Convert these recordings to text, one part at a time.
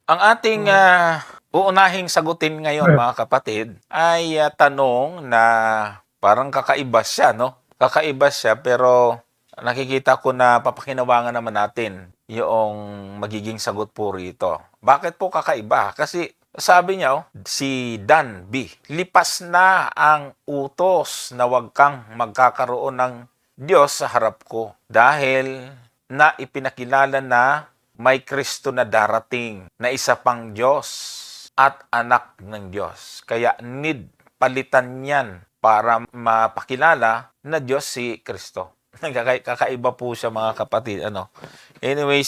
Ang ating uunahing sagutin ngayon mga kapatid ay tanong na parang kakaiba siya, no? Kakaiba siya pero nakikita ko na papakinabangan naman natin yung magiging sagot po rito. Bakit po kakaiba? Kasi sabi niya, si Dan B, lipas na ang utos na wag kang magkakaroon ng Diyos sa harap ko dahil na ipinakilala na may Kristo na darating na isa pang Diyos at anak ng Diyos. Kaya need palitan yan para mapakilala na Diyos si Kristo. Kakaiba po siya mga kapatid. Anyway,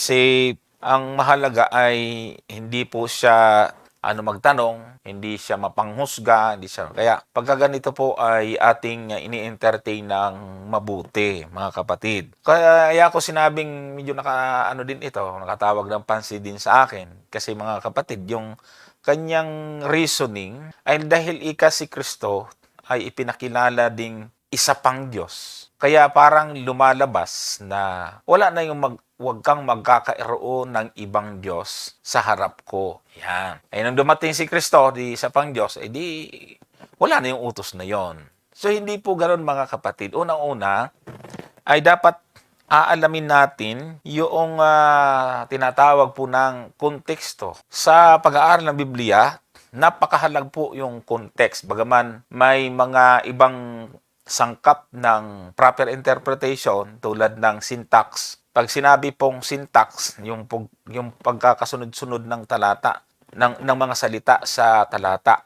ang mahalaga ay hindi po siya magtanong, hindi siya mapanghusga, hindi siya. Kaya pagka ganito po ay ating ini-entertain ng mabuti, mga kapatid. Kaya ako sinabing medyo din ito, nakatawag ng pansin din sa akin. Kasi mga kapatid, yung kanyang reasoning ay dahil si Kristo ay ipinakilala ding isa pang Diyos. Kaya parang lumalabas na wala na yung wag kang magkakaroon ng ibang Diyos sa harap ko. Yan. Ay nang dumating si Kristo, di isa pang Diyos, wala na yung utos na yon. So hindi po ganoon mga kapatid. Unang-una ay dapat aalamin natin yung tinatawag po ng konteksto. Sa pag-aaral ng Biblia, napakahalag po yung context. Bagaman may mga ibang sangkap ng proper interpretation tulad ng syntax. Pag sinabi pong syntax, yung pagkakasunod-sunod ng talata, ng mga salita sa talata,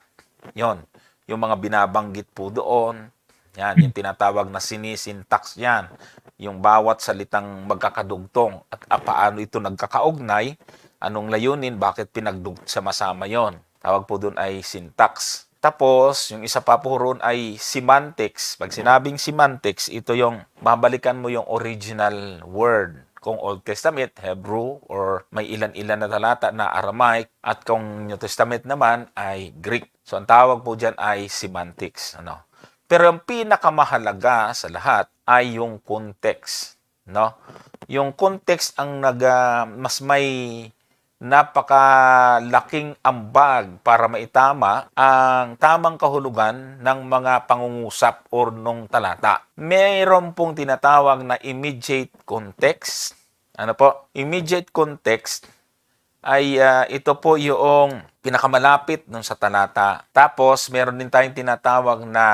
yon, yung mga binabanggit po doon, yan, yung tinatawag na sinisyntax yan. Yung bawat salitang magkakadugtong at paano ito nagkakaugnay, anong layunin, bakit pinagdugsama-sama yon. Tawag po doon ay syntax. Tapos, yung isa pa po roon ay semantics. Pag sinabing semantics, ito yung babalikan mo yung original word. Kung Old Testament, Hebrew, or may ilan-ilan na talata na Aramaic, at kung New Testament naman ay Greek. So, ang tawag po dyan ay semantics. Pero ang pinakamahalaga sa lahat ay yung context. Yung context ang mas may napakalaking ambag para maitama ang tamang kahulugan ng mga pangungusap or nung talata. Mayroon pong tinatawag na immediate context. Immediate context ay ito po yung pinakamalapit nun sa talata. Tapos, meron din tayong tinatawag na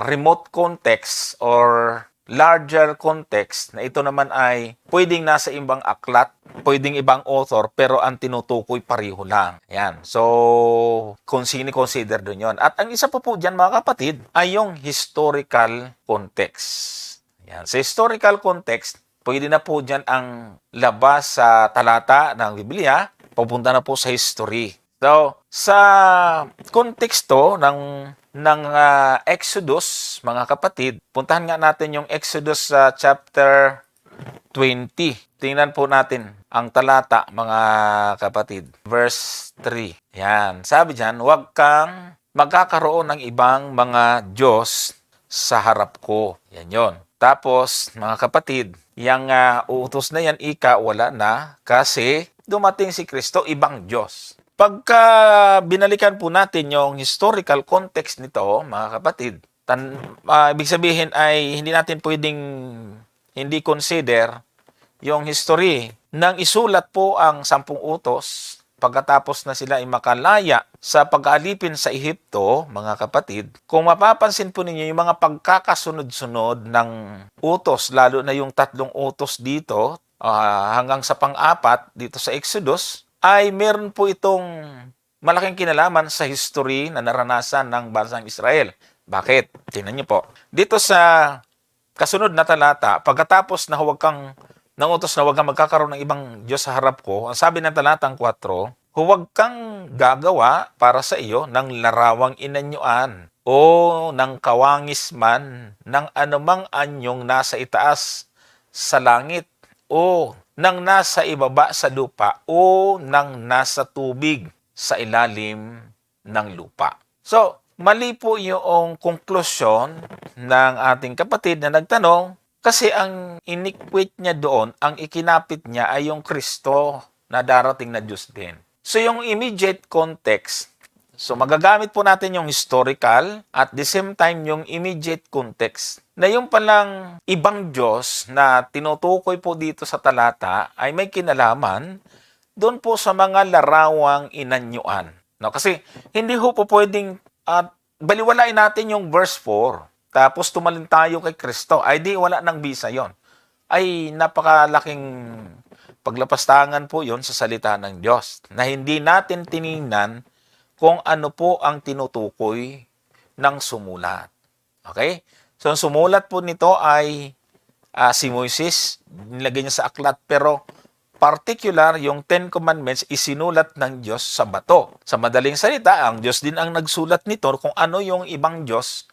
remote context or larger context na ito naman ay pwedeng nasa ibang aklat, pwedeng ibang author, pero ang tinutukoy pareho lang. Yan. So, consider doon yon. At ang isa pa po dyan, mga kapatid, ay yung historical context. Yan. Sa historical context, pwede na po dyan ang labas sa talata ng Biblia, papunta na po sa history. So, sa konteksto ng Exodus, mga kapatid, puntahan nga natin yung Exodus chapter 20. Tingnan po natin ang talata, mga kapatid. Verse 3. Yan. Sabi dyan, huwag kang magkakaroon ng ibang mga Diyos sa harap ko. Yan yon. Tapos, mga kapatid, yung uutos na yan, wala na kasi dumating si Kristo, ibang Diyos. Pagka binalikan po natin yung historical context nito, mga kapatid, ibig sabihin ay hindi natin pwedeng hindi consider yung history nang isulat po ang 10 utos pagkatapos na sila ay makalaya sa pag-aalipin sa Ehipto, mga kapatid. Kung mapapansin po ninyo yung mga pagkakasunod-sunod ng utos, lalo na yung 3 utos dito hanggang sa pang-4 dito sa Exodus, ay meron po itong malaking kinalaman sa history na naranasan ng bansang Israel. Bakit? Tingnan niyo po. Dito sa kasunod na talata, pagkatapos na nangutos na huwag kang magkakaroon ng ibang Diyos sa harap ko, ang sabi ng talatang 4, huwag kang gagawa para sa iyo ng larawang inanyuan o ng kawangis man ng anumang anyong nasa itaas sa langit o nang nasa ibaba sa lupa o nang nasa tubig sa ilalim ng lupa. So, mali po yung konklusyon ng ating kapatid na nagtanong kasi ang iniquate niya doon, ang ikinapit niya ay yung Kristo na darating na Diyos din. So yung immediate context, so magagamit po natin yung historical at the same time yung immediate context. Na yung palang ibang Diyos na tinutukoy po dito sa talata ay may kinalaman doon po sa mga larawang inanyuan. No, kasi hindi ho po pwedeng baliwalain natin yung verse 4 tapos tumalin tayo kay Kristo. Ay di wala nang bisa yon. Ay napakalaking paglapastangan po yon sa salita ng Diyos na hindi natin tiningnan kung ano po ang tinutukoy ng sumulat. Okay? So, ang sumulat po nito ay si Moises, nilagay niya sa aklat, pero particular, yung Ten Commandments, isinulat ng Diyos sa bato. Sa madaling salita, ang Diyos din ang nagsulat nito kung ano yung ibang Diyos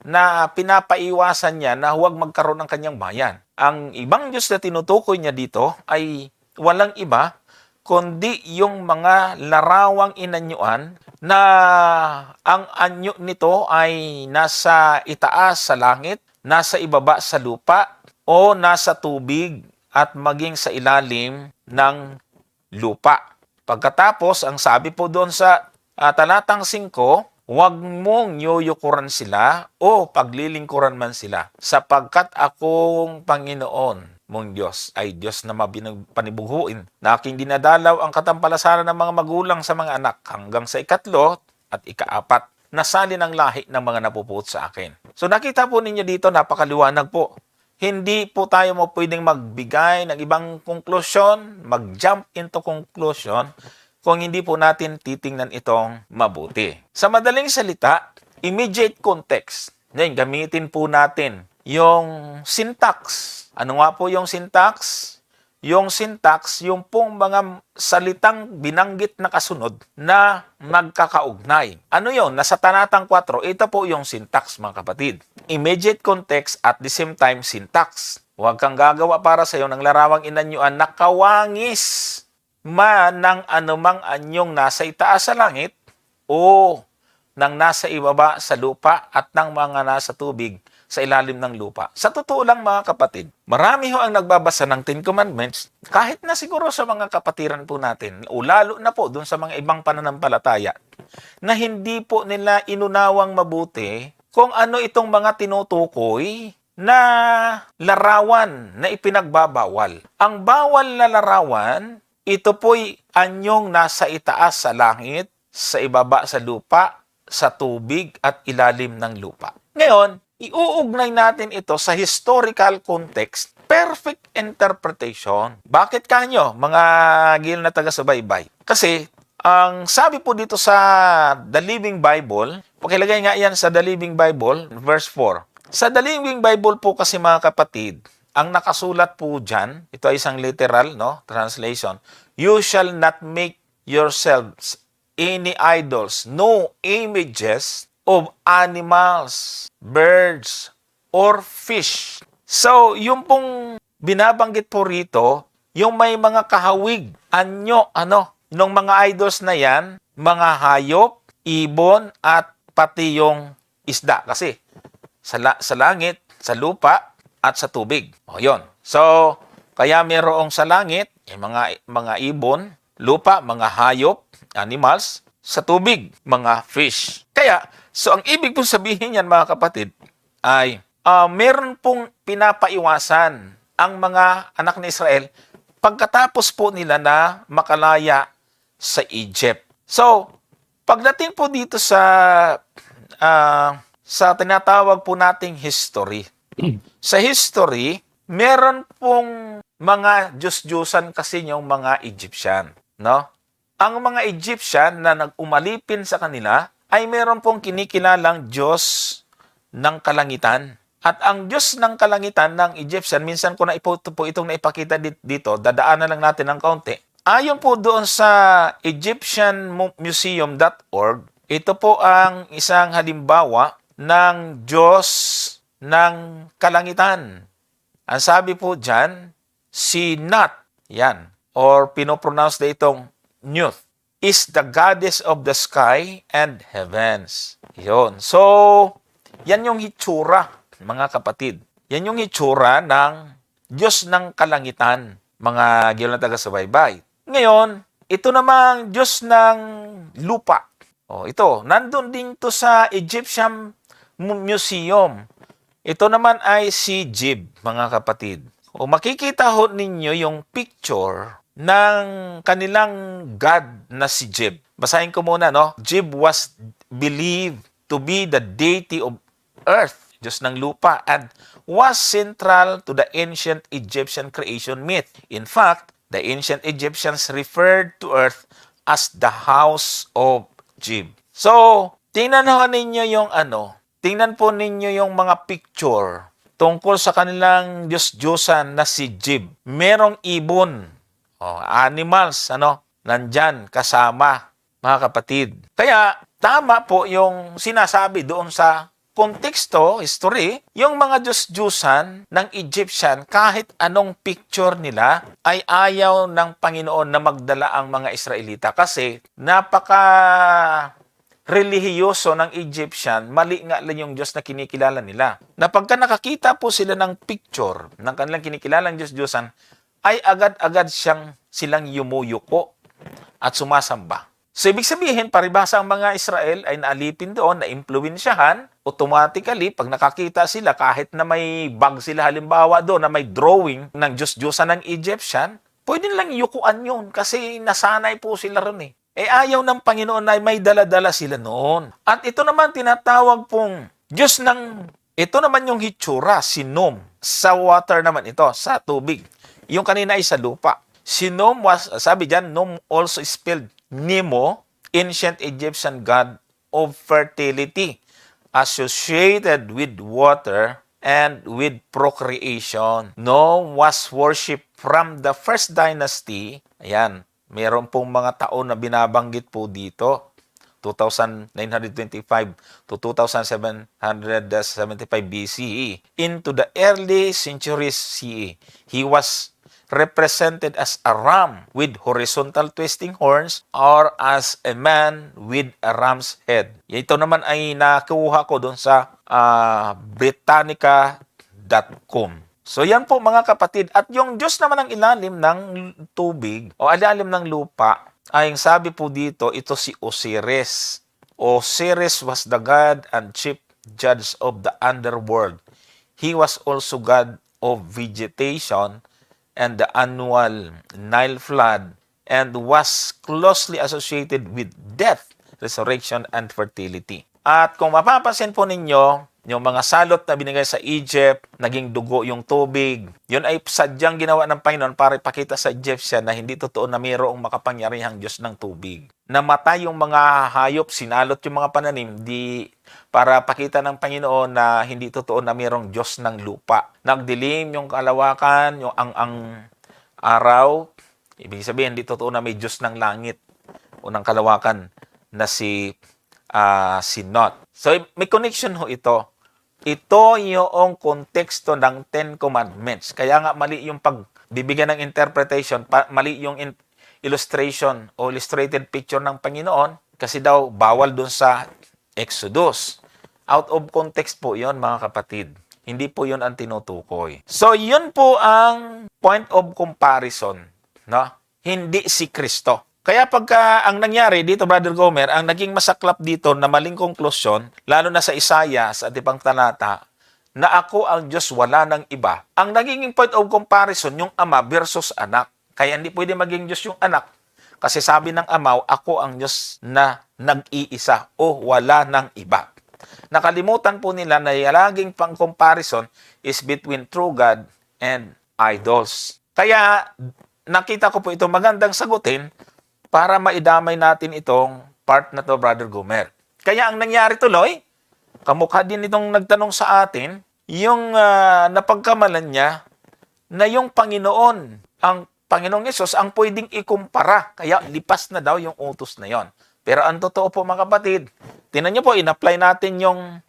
na pinapaiwasan niya na huwag magkaroon ng kanyang bayan. Ang ibang Diyos na tinutukoy niya dito ay walang iba, kundi yung mga larawang inanyuan na ang anyo nito ay nasa itaas sa langit, nasa ibaba sa lupa, o nasa tubig at maging sa ilalim ng lupa. Pagkatapos, ang sabi po doon sa talatang 5, huwag mong yuyukuran sila o paglilingkuran man sila, sapagkat akong Panginoon mong Diyos ay Diyos na mapanibuhuin, na aking dinadalaw ang katampalasaran ng mga magulang sa mga anak hanggang sa 3 at 4 na sali ng lahi ng mga napupuot sa akin. So nakita po ninyo dito, napakaliwanag po. Hindi po tayo mo pwedeng magbigay ng ibang conclusion, mag-jump into conclusion, kung hindi po natin titingnan itong mabuti. Sa madaling salita, immediate context. Ngayon, gamitin po natin yung syntax. Ano nga po yung syntax? Yung syntax, yung pong mga salitang binanggit na kasunod na magkakaugnay. Ano yon? Nasa talatang 4, ito po yung syntax, mga kapatid. Immediate context at the same time syntax. Huwag kang gagawa para sa iyo ng larawang inanyuan na kawangis man ng anumang anyong nasa itaas sa langit o ng nasa ibaba sa lupa at ng mga nasa tubig sa ilalim ng lupa. Sa totoo lang, mga kapatid, marami ho ang nagbabasa ng Ten Commandments, kahit na siguro sa mga kapatiran po natin, o lalo na po dun sa mga ibang pananampalataya, na hindi po nila inunawang mabuti kung ano itong mga tinutukoy na larawan na ipinagbabawal. Ang bawal na larawan, ito po'y anyong nasa itaas sa langit, sa ibaba sa lupa, sa tubig at ilalim ng lupa. Ngayon, iuugnay natin ito sa historical context, perfect interpretation. Bakit kanyo, mga gil na taga-subaybay? Kasi, ang sabi po dito sa The Living Bible, pakilagay nga yan sa The Living Bible, verse 4. Sa The Living Bible po kasi, mga kapatid, ang nakasulat po dyan, ito ay isang literal translation, you shall not make yourselves any idols, no images of animals, birds, or fish. So, yung pong binabanggit po rito, yung may mga kahawig, nung mga idols na yan, mga hayop, ibon, at pati yung isda. Kasi, sa langit, sa lupa, at sa tubig. O, yun. So, kaya mayroong sa langit, mga ibon, lupa, mga hayop, animals, sa tubig, mga fish. Kaya, so ang ibig pong sabihin yan, mga kapatid, ay meron pong pinapaiwasan ang mga anak ni Israel pagkatapos po nila na makalaya sa Egypt. So, pagdating po dito sa tinatawag po nating history. Sa history, meron pong mga Diyos-Diyosan kasi yung mga Egyptian, no? Ang mga Egyptian na nag-umalipin sa kanila ay meron pong kinikilalang Diyos ng kalangitan. At ang Diyos ng kalangitan ng Egyptian, minsan ko na po itong naipakita dito, dadaanan lang natin ng kaunti. Ayon po doon sa egyptianmuseum.org, ito po ang isang halimbawa ng Diyos ng kalangitan. Ang sabi po dyan, si Nut, yan, or pinopronounce na itong Nuth, is the goddess of the sky and heavens. Yun. So, yan yung hitsura, mga kapatid. Yan yung hitsura ng Diyos ng kalangitan, mga gil na taga-subaybay. Ngayon, ito namang Diyos ng lupa. Ito, nandun din to sa Egyptian Museum. Ito naman ay si Jib, mga kapatid. Makikita ho ninyo yung picture ng kanilang God na si Jib. Basahin ko muna, no? Jib was believed to be the deity of earth, Diyos ng lupa, and was central to the ancient Egyptian creation myth. In fact, the ancient Egyptians referred to earth as the house of Jib. So, tingnan ho ninyo yung tingnan po ninyo yung mga picture tungkol sa kanilang Diyos-Diyosan na si Jib. Merong ibon, animals, nandyan kasama, mga kapatid. Kaya, tama po yung sinasabi doon sa konteksto, history, yung mga Diyos-Diyosan ng Egyptian, kahit anong picture nila, ay ayaw ng Panginoon na magdala ang mga Israelita. Kasi, relihiyoso ng Egyptian, mali nga lang yung Diyos na kinikilala nila. Na pagka nakakita po sila ng picture ng kanilang kinikilalang Diyos-Diyosan, ay agad-agad silang yumuyuko at sumasamba. So, ibig sabihin, paribasa ang mga Israel ay naalipin doon, na-impluwensyahan, automatically, pag nakakita sila, kahit na may bag sila, halimbawa doon, na may drawing ng Diyos-Diyosan ng Egyptian, pwede lang yukuan yun kasi nasanay po sila ron eh. Ayaw ng Panginoon na may dala-dala sila noon. At ito naman tinatawag pong Diyos ito naman yung hitsura, si Nom. Sa water naman ito, sa tubig. Yung kanina ay sa lupa. Si Nom was, sabi dyan, Nom also spelled Nemo, ancient Egyptian god of fertility, associated with water and with procreation. Nom was worshipped from the first dynasty. Ayan. Meron pong mga taon na binabanggit po dito, 2925 to 2775 BCE. Into the early centuries CE, he was represented as a ram with horizontal twisting horns or as a man with a ram's head. Ito naman ay nakuha ko doon sa Britannica.com. So yan po mga kapatid. At yung Diyos naman ang ilalim ng tubig o ilalim ng lupa, ay sabi po dito, ito si Osiris. Osiris was the god and chief judge of the underworld. He was also god of vegetation and the annual Nile flood and was closely associated with death, resurrection, and fertility. At kung mapapansin po ninyo, yung mga salot na binigay sa Egypt, naging dugo yung tubig. Yun ay sadyang ginawa ng Panginoon para ipakita sa Egyptian na hindi totoo na mayroong makapangyarihang Diyos ng tubig. Namatay yung mga hayop, sinalot yung mga pananim, para pakita ng Panginoon na hindi totoo na mayroong Diyos ng lupa. Nagdilim yung kalawakan, yung ang araw, ibig sabihin hindi totoo na may Diyos ng langit o ng kalawakan na si Not. So may connection ho ito. Ito yung konteksto ng Ten Commandments. Kaya nga mali yung pagbibigyan ng interpretation, mali yung illustration o illustrated picture ng Panginoon kasi daw bawal dun sa Exodus. Out of context po yon mga kapatid. Hindi po yun ang tinutukoy. So yun po ang point of comparison. No? Hindi si Kristo. Kaya pagka ang nangyari dito, Brother Gomer, ang naging masaklap dito na maling konklusyon, lalo na sa Isaiah, sa atipang talata, na ako ang Diyos, wala ng iba. Ang naging point of comparison, yung ama versus anak. Kaya hindi pwede maging Diyos yung anak. Kasi sabi ng ama, ako ang Diyos na nag-iisa o wala ng iba. Nakalimutan po nila na yung laging pang comparison is between true God and idols. Kaya nakita ko po ito magandang sagutin para maidamay natin itong part na to, Brother Gomer. Kaya ang nangyari tuloy, kamukha din itong nagtanong sa atin, yung napagkamalan niya na yung Panginoon, ang Panginoong Yesus, ang pwedeng ikumpara. Kaya lipas na daw yung utos na yon. Pero ang totoo po mga kapatid, tinan niyo po, in-apply natin yung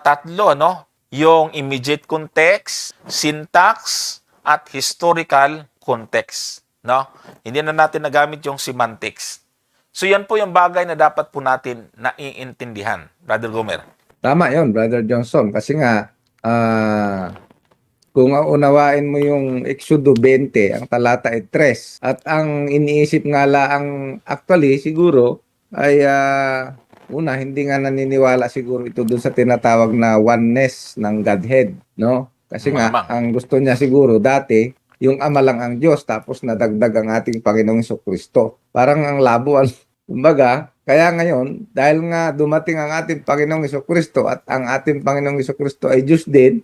tatlo, no? Yung immediate context, syntax, at historical context. No? Hindi na natin nagamit yung semantics. So yan po yung bagay na dapat po natin naiintindihan, Brother Gomer. Tama yon, Brother Johnson. Kasi nga, Kung unawain mo yung Exodo 20, ang talata ay 3, at ang iniisip nga ang actually siguro ay una, hindi nga naniniwala siguro ito dun sa tinatawag na oneness ng Godhead, no? Kasi nga, Malamang. ang gusto niya siguro dati, yung Ama lang ang Diyos, tapos nadagdag ang ating Panginoong Jesucristo. Parang ang labo, kumbaga, kaya ngayon, dahil nga dumating ang ating Panginoong Jesucristo at ang ating Panginoong Jesucristo ay Diyos din,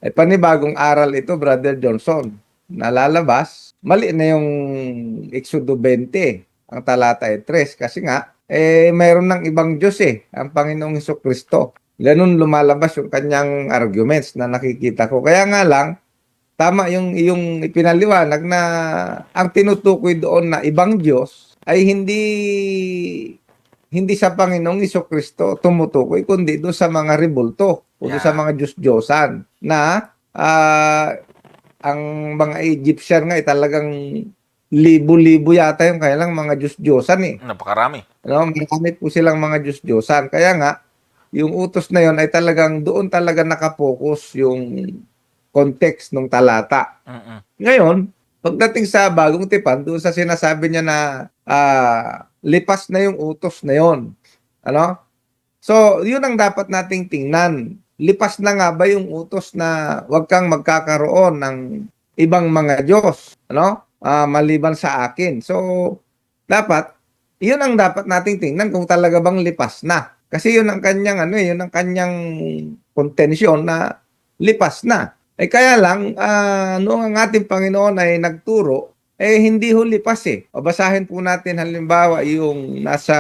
ay panibagong aral ito, Brother Johnson, na lalabas. Mali na yung Exodo 20, ang talata ay 3, kasi nga, mayroon ng ibang Diyos ang Panginoong Jesucristo. Ganun lumalabas yung kanyang arguments na nakikita ko. Kaya nga lang, tama yung iyong ipinaliwanag na ang tinutukoy doon na ibang Diyos ay hindi sa Panginoong Jesucristo tumutukoy, kundi doon sa mga rebulto o doon sa mga Diyos-Diyosan na ang mga Egyptian nga ay talagang libo-libo yata yung kailang mga Diyos-Diyosan Napakarami. Ano, marami po silang mga Diyos-Diyosan. Kaya nga, yung utos na yon ay talagang doon talaga nakapokus yung context ng talata. Ngayon, pagdating sa Bagong Tipan, doon sa sinasabi niya na lipas na yung utos na yon. Ano? So, yun ang dapat nating tingnan. Lipas na nga ba yung utos na huwag kang magkakaroon ng ibang mga Diyos, ano? Maliban sa akin. So, dapat, yun ang dapat nating tingnan kung talaga bang lipas na. Kasi yun ang kanyang, yun ang kanyang kontensyon na lipas na. Kaya lang, noong ang ating Panginoon ay nagturo, hindi ho lipas O basahin po natin halimbawa yung nasa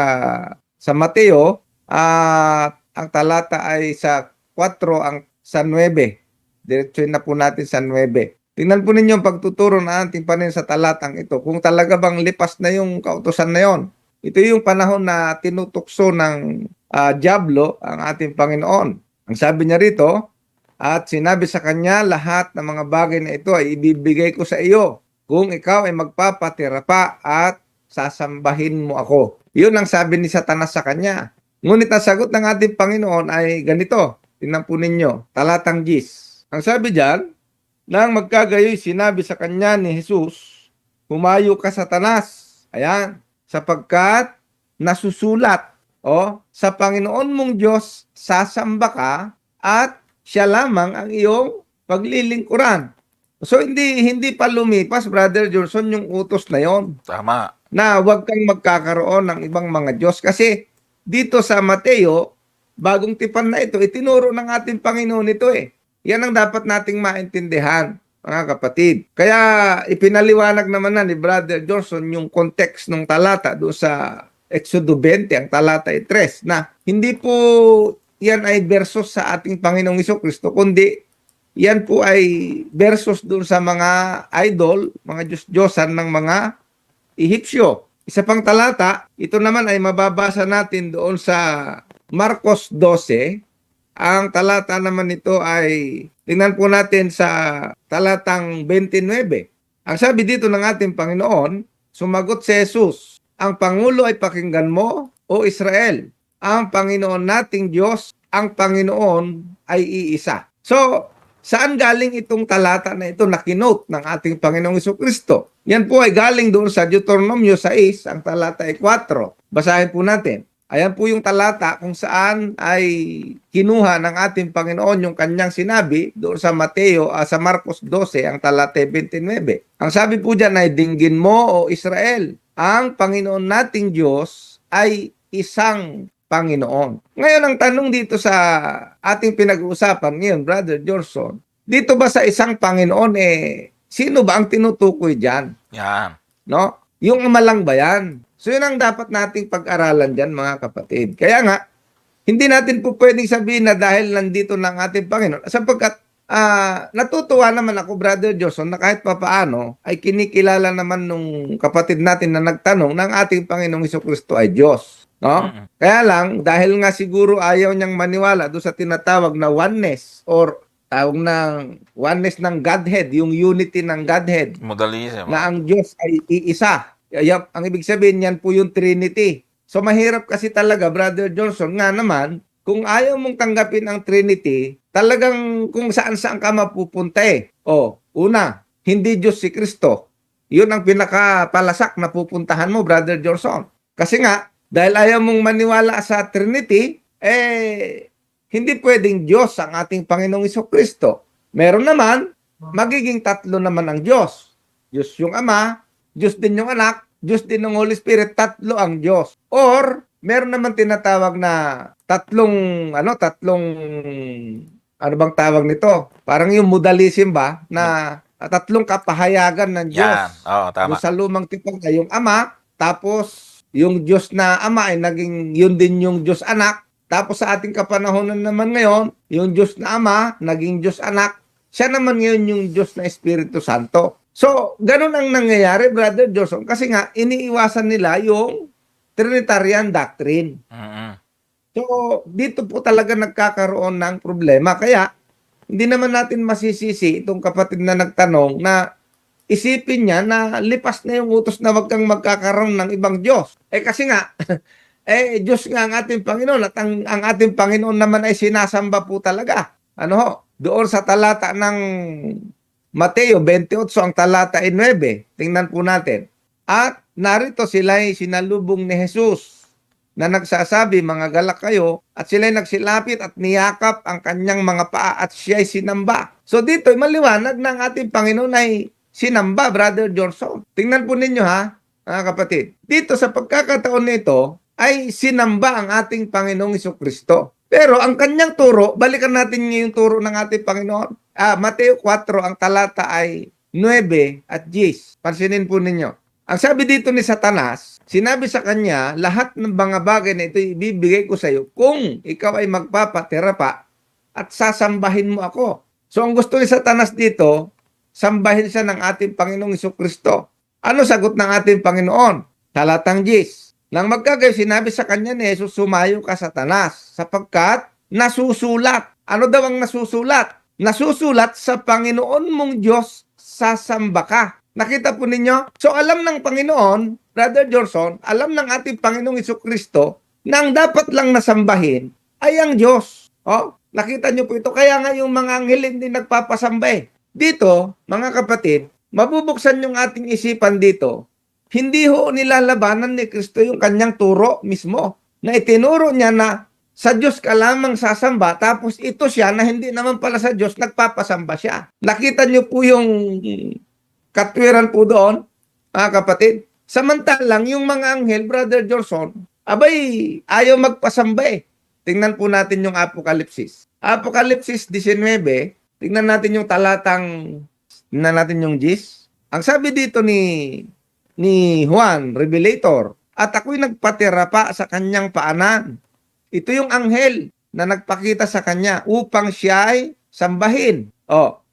sa Mateo, ang talata ay sa 4, sa 9. Diretsuhin na po natin sa 9. Tingnan po ninyo ang pagtuturo na ating panin sa talatang ito. Kung talaga bang lipas na yung kautusan na yon. Ito yung panahon na tinutukso ng dyablo ang ating Panginoon. Ang sabi niya rito, at sinabi sa kanya, lahat ng mga bagay na ito ay ibibigay ko sa iyo kung ikaw ay magpapatira pa at sasambahin mo ako. Yun ang sabi ni Satanas sa kanya. Ngunit ang sagot ng ating Panginoon ay ganito. Tingnan po ninyo, talatang 10. Ang sabi diyan, nang magkagayoy sinabi sa kanya ni Jesus, humayo ka Satanas. Ayan, sapagkat nasusulat, sa Panginoon mong Diyos sasamba ka at siya lamang ang iyong paglilingkuran. So hindi pa lumipas, Brother Johnson, yung utos na yon. Tama. Na huwag kang magkakaroon ng ibang mga Diyos. Kasi dito sa Mateo, Bagong Tipan na ito, itinuro ng ating Panginoon ito Yan ang dapat nating maintindihan, mga kapatid. Kaya ipinaliwanag naman na ni Brother Johnson yung context ng talata doon sa Exodo 20, ang talata ay 3, na hindi po yan ay versus sa ating Panginoong Jesucristo, kundi yan po ay versus doon sa mga idol, mga Diyos-Diyosan ng mga Ehipsyo. Isa pang talata, ito naman ay mababasa natin doon sa Marcos 12. Ang talata naman nito ay, tingnan po natin sa talatang 29. Ang sabi dito ng ating Panginoon, sumagot si Jesus, ang Pangulo ay pakinggan mo, O Israel. Ang Panginoon nating Diyos, ang Panginoon ay iisa. So, saan galing itong talata na ito na kinote ng ating Panginoong Jesucristo? Yan po ay galing doon sa Deuteronomio 6, ang talata ay 4. Basahin po natin. Ayan po yung talata kung saan ay kinuha ng ating Panginoon yung kanyang sinabi doon sa Mateo, sa Marcos 12, ang talata 29. Ang sabi po dyan ay, dinggin mo, O Israel, ang Panginoon nating Diyos ay isang Panginoon. Ngayon, ang tanong dito sa ating pinag-uusapan ngayon, Brother Johnson, dito ba sa isang Panginoon, sino ba ang tinutukoy dyan? Yan. No? Yung Ama lang ba yan? So, yun ang dapat nating pag-aralan dyan, mga kapatid. Kaya nga, hindi natin po pwedeng sabihin na dahil nandito ng ating Panginoon, sapagkat natutuwa naman ako, Brother Johnson, na kahit papaano ay kinikilala naman nung kapatid natin na nagtanong ng ating Panginoong Jesucristo ay Diyos. No? Kaya lang, dahil nga siguro ayaw niyang maniwala doon sa tinatawag na oneness or tawag ng oneness ng Godhead, yung unity ng Godhead. Modalism. Na ang Diyos ay iisa. Ang ibig sabihin yan po yung Trinity. So mahirap kasi talaga, Brother Johnson, nga naman, kung ayaw mong tanggapin ang Trinity, talagang kung saan-saan ka mapupunta Una, hindi Diyos si Kristo. Yun ang pinakapalasak na pupuntahan mo, Brother Johnson. Kasi nga, dahil ayaw mong maniwala sa Trinity, hindi pwedeng Diyos ang ating Panginoong Kristo. Meron naman, magiging tatlo naman ang Diyos. Diyos yung Ama, Diyos din yung Anak, Diyos din ng Holy Spirit, tatlo ang Diyos. Or, meron naman tinatawag na tatlong, ano bang tawag nito? Parang yung modalism ba, na tatlong kapahayagan ng Diyos. Yan. Oo, tama. Yung sa lumang tipan na yung Ama, tapos yung Diyos na Ama ay naging yun din yung Diyos Anak. Tapos sa ating kapanahonan naman ngayon, yung Diyos na Ama, naging Diyos Anak. Siya naman ngayon yung Diyos na Espiritu Santo. So, ganun ang nangyayari, Brother Johnson. Kasi nga, iniiwasan nila yung Trinitarian doctrine. Mm-mm. So, dito po talaga nagkakaroon ng problema. Kaya, hindi naman natin masisisi itong kapatid na nagtanong na isipin niya na lipas na yung utos na wag kang magkakaroon ng ibang Diyos. Kasi nga, Diyos nga ang ating Panginoon at ang ating Panginoon naman ay sinasamba po talaga. Ano ho? Doon sa talata ng Mateo 28, ang talata 9. Tingnan po natin. At narito sila'y sinalubong ni Jesus na nagsasabi, mga galak kayo, at sila'y nagsilapit at niyakap ang kanyang mga paa at siya'y sinamba. So dito, maliwanag na ang ating Panginoon ay sinamba, Brother Johnson. Tingnan po ninyo ha, mga kapatid. Dito sa pagkakataon nito, ay sinamba ang ating Panginoong Jesucristo. Pero ang kanyang turo, balikan natin yung turo ng ating Panginoon. Mateo 4, ang talata ay 9 at 10. Pansinin po ninyo. Ang sabi dito ni Satanas, sinabi sa kanya, lahat ng mga bagay na ito ibibigay ko sa iyo kung ikaw ay magpapatira pa at sasambahin mo ako. So ang gusto ni Satanas dito, sambahin siya ng ating Panginoong Jesucristo. Ano sagot ng ating Panginoon? Talatang 10. Nang magkagayo, sinabi sa kanya ni Jesus, sumayo ka Satanas, sapagkat nasusulat. Ano daw ang nasusulat? Nasusulat sa Panginoon mong Diyos, sasamba ka. Nakita po ninyo? So alam ng Panginoon, Brother Johnson, alam ng ating Panginoong Jesucristo na ang dapat lang nasambahin ay ang Diyos. Nakita niyo po ito. Kaya nga yung mga anghel hindi nagpapasamba eh. Dito, mga kapatid, mabubuksan yung ating isipan dito. Hindi ho nilalabanan ni Kristo yung kanyang turo mismo. Na itinuro niya na sa Diyos ka lamang sasamba, tapos ito siya na hindi naman pala sa Diyos, nagpapasamba siya. Nakita niyo po yung katwiran po doon, mga kapatid. Samantalang yung mga anghel, Brother Johnson, abay, ayaw magpasamba eh. Tingnan po natin yung Apokalipsis. Apokalipsis 19, tingnan natin yung tingnan natin yung 10. Ang sabi dito ni Juan, Revelator, at ako'y nagpatira pa sa kanyang paanan. Ito yung anghel na nagpakita sa kanya upang siya ay sambahin.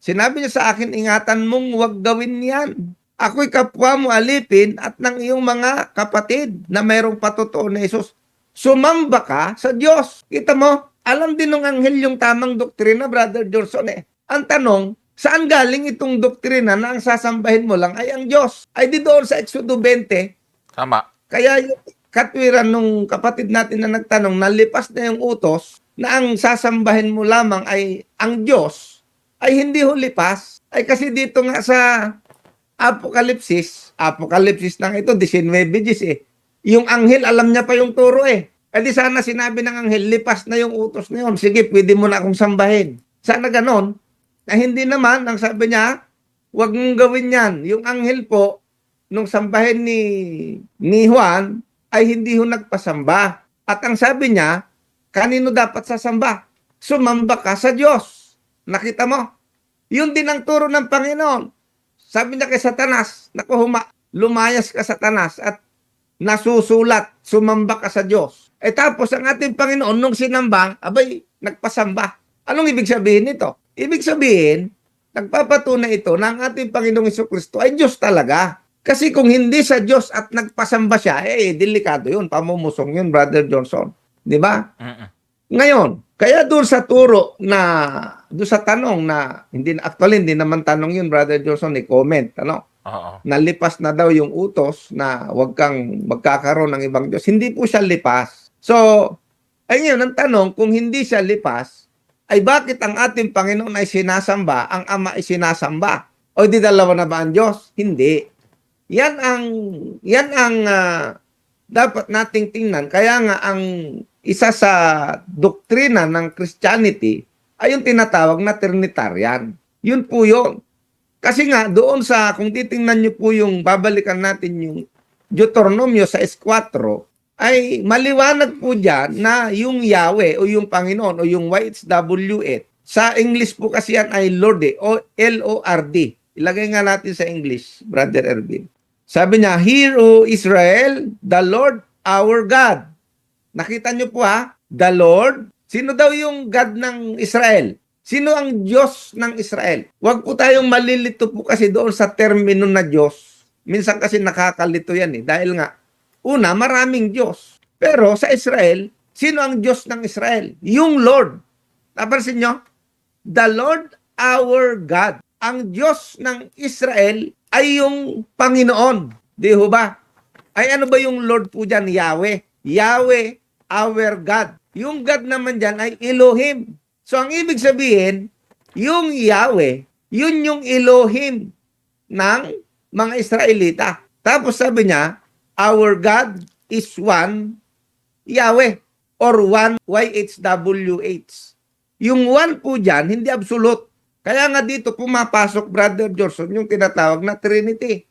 Sinabi niya sa akin, ingatan mong huwag gawin yan. Ako'y kapwa mo alipin at ng iyong mga kapatid na mayroong patutuo na Jesus. Sumamba ka sa Diyos. Kita mo, alam din ng anghel yung tamang doktrina, Brother Johnson eh. Ang tanong, saan galing itong doktrina na ang sasambahin mo lang ay ang Diyos? Ay di doon sa Exodo 20. Tama. Kaya yung katwiran nung kapatid natin na nagtanong, nalipas na yung utos na ang sasambahin mo lamang ay ang Diyos, ay hindi ho lipas. Ay kasi dito nga sa Apokalipsis ng ito, 19 eh. Yung anghel, alam niya pa yung turo eh. Di sana sinabi ng anghel, lipas na yung utos na yun. Sige, pwede mo na akong sambahin. Sana ganon. Na hindi naman, ang sabi niya, huwag mong gawin yan. Yung anghel po, nung sambahin ni Juan, ay hindi ho nagpasamba. At ang sabi niya, kanino dapat sasamba? Sumamba ka sa Diyos. Nakita mo? Yun din ang turo ng Panginoon. Sabi niya kay Satanas, naku, lumayas ka Satanas at nasusulat, sumamba ka sa Diyos. Tapos ang ating Panginoon, nung sinamba, abay, nagpasamba. Anong ibig sabihin nito? Ibig sabihin, nagpapatunay ito na ang ating Panginoong Jesucristo ay Diyos talaga. Kasi kung hindi sa Diyos at nagpasamba siya, delikado yun, pamumusong yun, Brother Johnson. Di ba? Ngayon, kaya doon sa turo na, doon sa tanong na, hindi naman tanong yun, Brother Johnson, comment, nalipas na daw yung utos na huwag kang magkakaroon ng ibang Diyos. Hindi po siya lipas. So, ayun, ang tanong, kung hindi siya lipas, ay bakit ang ating Panginoon ay sinasamba, ang Ama ay sinasamba? O di dalawa na ba ang Diyos? Hindi. Yan ang dapat nating tingnan. Kaya nga ang isa sa doktrina ng Christianity ay yung tinatawag na Trinitarian. Yun po yun. Kasi nga doon sa, kung titingnan nyo po yung, babalikan natin yung Deuteronomio sa 4, ay maliwanag po dyan na yung Yahweh o yung Panginoon o yung YHWH. Sa English po kasi yan ay Lord o L-O-R-D. Ilagay nga natin sa English, Brother Ervin. Sabi niya, Hear, O Israel, the Lord our God. Nakita niyo po ha, the Lord. Sino daw yung God ng Israel? Sino ang Diyos ng Israel? Huwag po tayong malilito po kasi doon sa termino na Diyos. Minsan kasi nakakalito yan dahil nga, una, maraming Diyos. Pero sa Israel, sino ang Diyos ng Israel? Yung Lord. Napansin nyo? The Lord our God. Ang Diyos ng Israel ay yung Panginoon. Di ho ba? Ay ano ba yung Lord po dyan? Yahweh. Yahweh, our God. Yung God naman dyan ay Elohim. So ang ibig sabihin, yung Yahweh, yun yung Elohim ng mga Israelita. Tapos sabi niya, our God is one Yahweh or one YHWH. Yung one po dyan, hindi absolute. Kaya nga dito pumapasok, Brother Johnson, yung tinatawag na Trinity.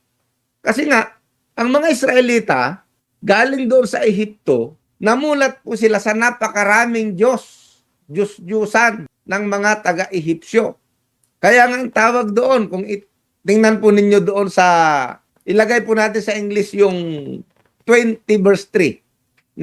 Kasi nga, ang mga Israelita, galing doon sa Ehipto, namulat po sila sa napakaraming Diyos-Diyusan ng mga taga-Ehipsyo. Kaya nga ang tawag doon, kung tingnan po ninyo doon sa, ilagay po natin sa English yung 20 verse 3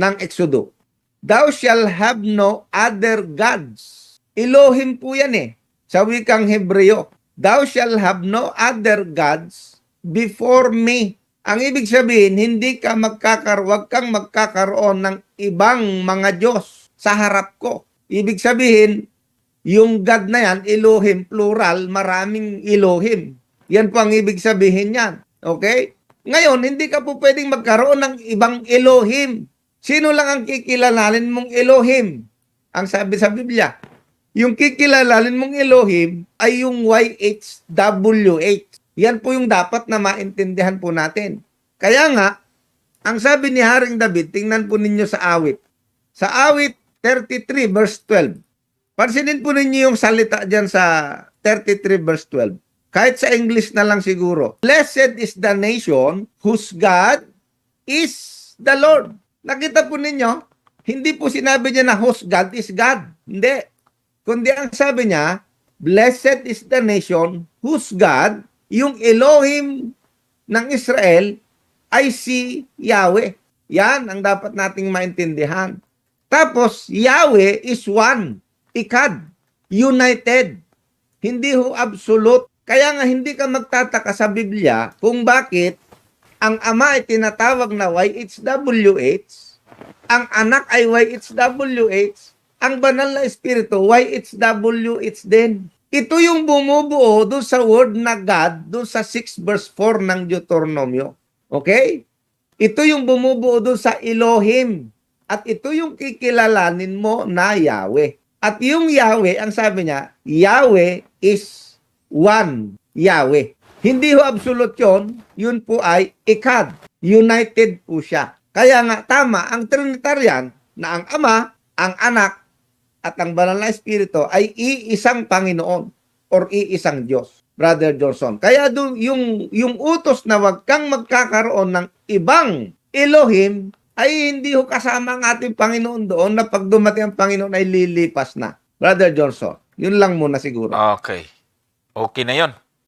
ng Exodo. Thou shall have no other gods. Elohim po yan sa wikang Hebreo. Thou shall have no other gods before me. Ang ibig sabihin, wag kang magkakaroon ng ibang mga Diyos sa harap ko. Ibig sabihin, yung God na yan, Elohim, plural, maraming Elohim. Yan po ang ibig sabihin yan. Okay? Ngayon, hindi ka po pwedeng magkaroon ng ibang Elohim. Sino lang ang kikilalalin mong Elohim? Ang sabi sa Biblia, yung kikilalalin mong Elohim ay yung YHWH. Yan po yung dapat na maintindihan po natin. Kaya nga, ang sabi ni Haring David, tingnan po ninyo sa awit. Sa awit 33 verse 12. Pansinin po ninyo yung salita dyan sa 33 verse 12. Kahit sa English na lang siguro. Blessed is the nation whose God is the Lord. Nakita po ninyo, hindi po sinabi niya na whose God is God. Hindi. Kundi ang sabi niya, blessed is the nation whose God, yung Elohim ng Israel, ay si Yahweh. Yan ang dapat nating maintindihan. Tapos, Yahweh is one, ikad, united. Hindi ho absolute. Kaya nga hindi ka magtataka sa Biblia kung bakit ang Ama ay tinatawag na YHWH, ang Anak ay YHWH, ang Banal na Espiritu, YHWH din. Ito yung bumubuo doon sa word na God, doon sa 6 verse 4 ng Deuteronomio. Okay? Ito yung bumubuo doon sa Elohim. At ito yung kikilalanin mo na Yahweh. At yung Yahweh, ang sabi niya, Yahweh is one Yahweh. Hindi ho absolute yun. Yun po ay ikad. United po siya. Kaya nga, tama, ang Trinitarian na ang Ama, ang Anak, at ang Banal na Espiritu ay iisang Panginoon or iisang Diyos, Brother Johnson. Kaya yung utos na wag kang magkakaroon ng ibang Elohim ay hindi ho kasama ang ating Panginoon doon na pag dumating ang Panginoon ay lilipas na. Brother Johnson, yun lang muna siguro. Okay. Okay na yon.